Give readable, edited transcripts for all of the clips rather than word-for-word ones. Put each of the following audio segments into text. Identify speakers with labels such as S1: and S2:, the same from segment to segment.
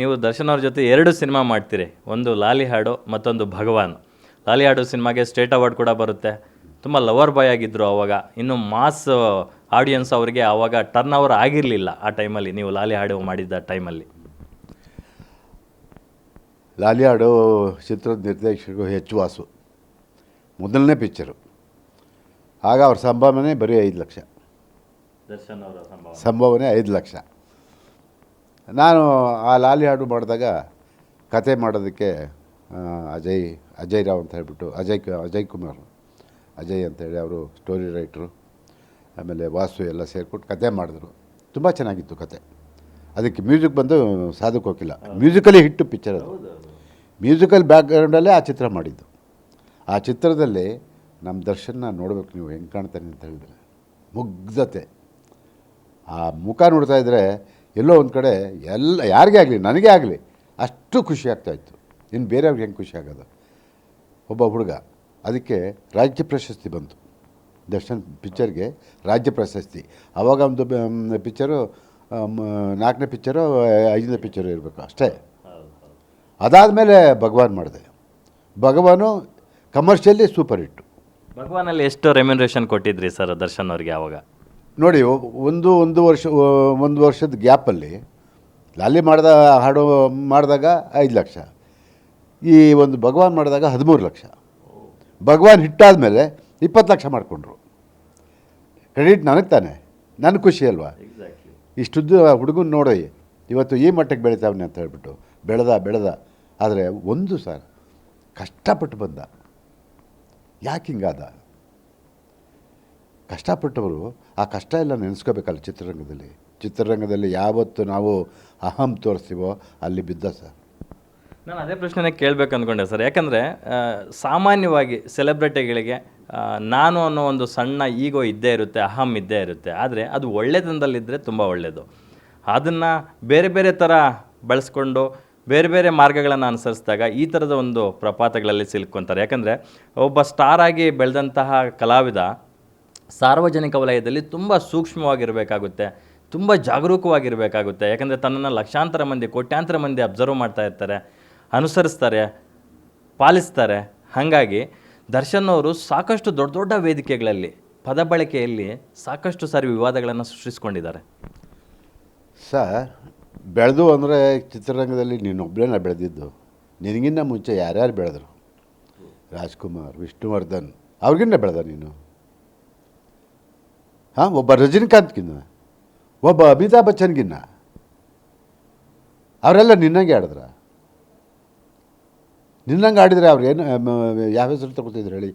S1: ನೀವು ದರ್ಶನ್ ಅವ್ರ ಜೊತೆ 2 ಸಿನಿಮಾ ಮಾಡ್ತೀರಿ, ಒಂದು ಲಾಲಿ ಹಾಡು ಮತ್ತೊಂದು ಭಗವಾನ್. ಲಾಲಿ ಹಾಡು ಸಿನಿಮಾಗೆ ಸ್ಟೇಟ್ ಅವಾರ್ಡ್ ಕೂಡ ಬರುತ್ತೆ. ತುಂಬ ಲವರ್ ಬಾಯ್ ಆಗಿದ್ದರು ಆವಾಗ. ಇನ್ನು ಮಾಸ್ ಆಡಿಯನ್ಸ್ ಅವರಿಗೆ ಆವಾಗ ಟರ್ನ್ ಓವರ್ ಆಗಿರಲಿಲ್ಲ ಆ ಟೈಮಲ್ಲಿ, ನೀವು ಲಾಲಿ ಹಾಡು ಮಾಡಿದ್ದ ಟೈಮಲ್ಲಿ.
S2: ಲಾಲಿ ಹಾಡು ಚಿತ್ರದ ನಿರ್ದೇಶಕರು ಎಚ್ ವಾಸು, ಮೊದಲನೇ ಪಿಕ್ಚರು. ಆಗ ಅವ್ರ ಸಂಭಾವನೆ ಬರೀ 5 ಲಕ್ಷ,
S1: ದರ್ಶನ್ ಅವರ
S2: ಸಂಭಾವನೆ 5 ಲಕ್ಷ. ನಾನು ಆ ಲಾಲಿ ಹಾಡು ಮಾಡಿದಾಗ ಕತೆ ಮಾಡೋದಕ್ಕೆ ಅಜಯ್ ರಾವ್ ಅಂತ ಹೇಳ್ಬಿಟ್ಟು ಅಜಯ್ ಕುಮಾರ್ ಅಂತೇಳಿ ಅವರು ಸ್ಟೋರಿ ರೈಟ್ರು, ಆಮೇಲೆ ವಾಸು ಎಲ್ಲ ಸೇರಿಬಿಟ್ಟು ಕತೆ ಮಾಡಿದ್ರು. ತುಂಬ ಚೆನ್ನಾಗಿತ್ತು ಕತೆ. ಅದಕ್ಕೆ ಮ್ಯೂಸಿಕ್ ಬಂದು ಸಾಧು ಕೋಕಿಲ, ಮ್ಯೂಸಿಕಲಿ ಹಿಟ್ಟು ಪಿಕ್ಚರ್ ಅದು. ಮ್ಯೂಸಿಕಲ್ ಬ್ಯಾಕ್ಗ್ರೌಂಡಲ್ಲೇ ಆ ಚಿತ್ರ ಮಾಡಿದ್ದು. ಆ ಚಿತ್ರದಲ್ಲಿ ನಮ್ಮ ದರ್ಶನ ನೋಡ್ಬೇಕು ನೀವು, ಹೆಂಗೆ ಕಾಣ್ತಾನೆ ಅಂತ ಹೇಳಿದ್ರೆ ಮುಗ್ಧತೆ. ಆ ಮುಖ ನೋಡ್ತಾ ಇದ್ದರೆ ಎಲ್ಲೋ ಒಂದು ಕಡೆ ಎಲ್ಲ ಯಾರಿಗೇ ಆಗಲಿ, ನನಗೇ ಆಗಲಿ ಅಷ್ಟು ಖುಷಿ ಆಗ್ತಾಯಿತ್ತು. ಇನ್ನು ಬೇರೆಯವ್ರಿಗೆ ಹೆಂಗೆ ಖುಷಿ ಆಗೋದು. ಒಬ್ಬ ಹುಡುಗ, ಅದಕ್ಕೆ ರಾಜ್ಯ ಪ್ರಶಸ್ತಿ ಬಂತು ದರ್ಶನ್ ಪಿಕ್ಚರ್ಗೆ, ರಾಜ್ಯ ಪ್ರಶಸ್ತಿ. ಆವಾಗ ಒಂದು ಪಿಕ್ಚರು 4ನೇ ಪಿಕ್ಚರು 5ನೇ ಪಿಕ್ಚರು ಇರಬೇಕು ಅಷ್ಟೇ. ಅದಾದಮೇಲೆ ಭಗವಾನ್ ಮಾಡಿದೆ. ಭಗವಾನು ಕಮರ್ಷಿಯಲಿ ಸೂಪರ್ ಹಿಟ್ಟು.
S1: ಭಗವಾನಲ್ಲಿ ಎಷ್ಟು ರೆಮ್ಯುನರೇಷನ್ ಕೊಟ್ಟಿದ್ರಿ ಸರ್ ದರ್ಶನ್ ಅವ್ರಿಗೆ ಆವಾಗ?
S2: ನೋಡಿ, ಒಂದು ವರ್ಷದ ಗ್ಯಾಪಲ್ಲಿ ಲಾಲಿ ಹಾಡು ಮಾಡಿದಾಗ 5 ಲಕ್ಷ, ಈ ಒಂದು ಭಗವಾನ್ ಮಾಡಿದಾಗ 13 ಲಕ್ಷ. ಭಗವಾನ್ ಹಿಟ್ಟಾದ ಮೇಲೆ 20 ಲಕ್ಷ ಮಾಡಿಕೊಂಡ್ರು. ಕ್ರೆಡಿಟ್ ನನಗೆ ತಾನೆ, ನನಗೆ ಖುಷಿ ಅಲ್ವಾ. ಇಷ್ಟುದ್ದು ಹುಡುಗನ ನೋಡಿ ಇವತ್ತು ಈ ಮಟ್ಟಕ್ಕೆ ಬೆಳೀತಾವನೆ ಅಂತ ಹೇಳ್ಬಿಟ್ಟು ಬೆಳೆದ. ಆದರೆ ಒಂದು ಸರ್ ಕಷ್ಟಪಟ್ಟು ಬಂದ. ಯಾಕೆ ಹಿಂಗಾದ? ಕಷ್ಟಪಟ್ಟವರು ಆ ಕಷ್ಟ ಎಲ್ಲ ನೆನೆಸ್ಕೋಬೇಕಲ್ಲ. ಚಿತ್ರರಂಗದಲ್ಲಿ ಯಾವತ್ತು ನಾವು ಅಹಂ ತೋರಿಸ್ತೀವೋ ಅಲ್ಲಿ ಬಿದ್ದ ಸರ್.
S1: ನಾನು ಅದೇ ಪ್ರಶ್ನೆನೇ ಕೇಳಬೇಕು ಅಂದ್ಕೊಂಡೆ ಸರ್. ಯಾಕಂದರೆ ಸಾಮಾನ್ಯವಾಗಿ ಸೆಲೆಬ್ರಿಟಿಗಳಿಗೆ ನಾನು ಅನ್ನೋ ಒಂದು ಸಣ್ಣ ಈಗೋ ಇದ್ದೇ ಇರುತ್ತೆ, ಅಹಂ ಇದ್ದೇ ಇರುತ್ತೆ. ಆದರೆ ಅದು ಒಳ್ಳೆತನದಲ್ಲಿದ್ದರೆ ತುಂಬ ಒಳ್ಳೆಯದು. ಅದನ್ನು ಬೇರೆ ಬೇರೆ ಥರ ಬಳಸ್ಕೊಂಡು ಬೇರೆ ಬೇರೆ ಮಾರ್ಗಗಳನ್ನು ಅನುಸರಿಸಿದಾಗ ಈ ಥರದ ಒಂದು ಪ್ರಪಾತಗಳಲ್ಲಿ ಸಿಲುಕ್ಕೊಂತಾರೆ. ಯಾಕಂದರೆ ಒಬ್ಬ ಸ್ಟಾರ್ ಆಗಿ ಬೆಳೆದಂತಹ ಕಲಾವಿದ ಸಾರ್ವಜನಿಕ ವಲಯದಲ್ಲಿ ತುಂಬ ಸೂಕ್ಷ್ಮವಾಗಿರಬೇಕಾಗುತ್ತೆ, ತುಂಬ ಜಾಗರೂಕವಾಗಿರಬೇಕಾಗುತ್ತೆ. ಯಾಕಂದರೆ ತನ್ನನ್ನು ಲಕ್ಷಾಂತರ ಮಂದಿ, ಕೋಟ್ಯಾಂತರ ಮಂದಿ ಅಬ್ಸರ್ವ್ ಮಾಡ್ತಾ ಇರ್ತಾರೆ, ಅನುಸರಿಸ್ತಾರೆ, ಪಾಲಿಸ್ತಾರೆ. ಹಾಗಾಗಿ ದರ್ಶನ್ ಅವರು ಸಾಕಷ್ಟು ದೊಡ್ಡ ದೊಡ್ಡ ವೇದಿಕೆಗಳಲ್ಲಿ ಪದ ಬಳಕೆಯಲ್ಲಿ ಸಾಕಷ್ಟು ಸಾರಿ ವಿವಾದಗಳನ್ನು ಸೃಷ್ಟಿಸ್ಕೊಂಡಿದ್ದಾರೆ.
S2: ಸರ್, ಬೆಳೆದು ಅಂದರೆ ಚಿತ್ರರಂಗದಲ್ಲಿ ನೀನೊಬ್ಬಳೇನ ಬೆಳೆದಿದ್ದು? ನಿನಗಿನ್ನ ಮುಂಚೆ ಯಾರ್ಯಾರು ಬೆಳೆದರು? ರಾಜ್ಕುಮಾರ್, ವಿಷ್ಣುವರ್ಧನ್, ಅವ್ರಿಗಿನ್ನ ಬೆಳೆದ ನೀನು? ಹಾಂ, ಒಬ್ಬ ರಜನಿಕಾಂತ್ಗಿನ್ನ, ಒಬ್ಬ ಅಮಿತಾಬ್ ಬಚ್ಚನ್ಗಿನ್ನ, ಅವರೆಲ್ಲ ನಿನ್ನಂಗೆ ಆಡಿದ್ರ? ನಿನ್ನಂಗೆ ಆಡಿದರೆ ಅವ್ರೇನು ಯಾವ ಹೆಸರು ತಗೋತಿದ್ರು ಹೇಳಿ?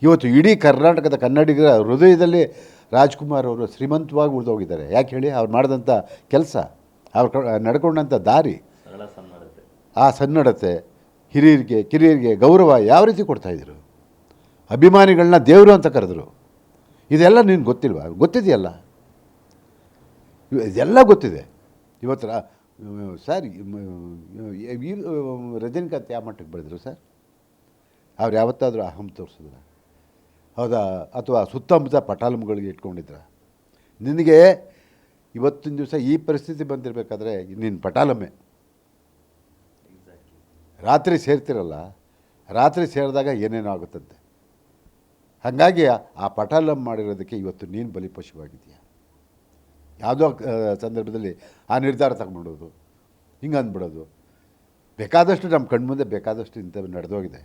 S2: ಇವತ್ತು ಇಡೀ ಕರ್ನಾಟಕದ ಕನ್ನಡಿಗರ ಹೃದಯದಲ್ಲಿ ರಾಜ್ಕುಮಾರ್ ಅವರು ಶ್ರೀಮಂತವಾಗಿ ಉಳಿದೋಗಿದ್ದಾರೆ. ಯಾಕೆ ಹೇಳಿ? ಅವ್ರು ಮಾಡಿದಂಥ ಕೆಲಸ, ಅವ್ರು ನಡ್ಕೊಂಡಂಥ ದಾರಿ, ಆ ಸನ್ನಡತೆ, ಹಿರಿಯರಿಗೆ ಕಿರಿಯರಿಗೆ ಗೌರವ ಯಾವ ರೀತಿ ಕೊಡ್ತಾಯಿದ್ರು. ಅಭಿಮಾನಿಗಳನ್ನ ದೇವರು ಅಂತ ಕರೆದ್ರು. ಇದೆಲ್ಲ ನೀನು ಗೊತ್ತಿಲ್ವಾ? ಗೊತ್ತಿದೆಯಲ್ಲ, ಇದೆಲ್ಲ ಗೊತ್ತಿದೆ. ಇವತ್ತು ಸರ್, ರಜನಿಕಾಂತ್ ಯಾವ ಮಟ್ಟಕ್ಕೆ ಬೆಳೆದ್ರು ಸರ್? ಅವ್ರು ಯಾವತ್ತಾದರೂ ಅಹಂ ತೋರಿಸಿದ್ರ? ಹೌದಾ? ಅಥವಾ ಸುತ್ತಮುತ್ತ ಪಟಾಲಮ್ಗಳಿಗೆ ಇಟ್ಕೊಂಡಿದ್ರ? ನಿನಗೆ ಇವತ್ತಿನ ದಿವಸ ಈ ಪರಿಸ್ಥಿತಿ ಬಂದಿರಬೇಕಾದ್ರೆ ನಿನ್ನ ಪಟಾಲಮ್ಮೆ. ರಾತ್ರಿ ಸೇರ್ತಿರಲ್ಲ, ರಾತ್ರಿ ಸೇರಿದಾಗ ಏನೇನೋ ಆಗುತ್ತಂತೆ. ಹಾಗಾಗಿ ಆ ಪಟಾಲಮ್ ಮಾಡಿರೋದಕ್ಕೆ ಇವತ್ತು ನೀನು ಬಲಿಪಶುವಾಗಿದೆಯಾ. ಯಾವುದೋ ಸಂದರ್ಭದಲ್ಲಿ ಆ ನಿರ್ಧಾರ ತಗೊಂಡ್ಬಿಡೋದು, ಹಿಂಗೆ ಅಂದ್ಬಿಡೋದು. ಬೇಕಾದಷ್ಟು ನಮ್ಮ ಕಣ್ಮುಂದೆ ಬೇಕಾದಷ್ಟು ಇಂಥವು ನಡೆದೋಗಿದೆ.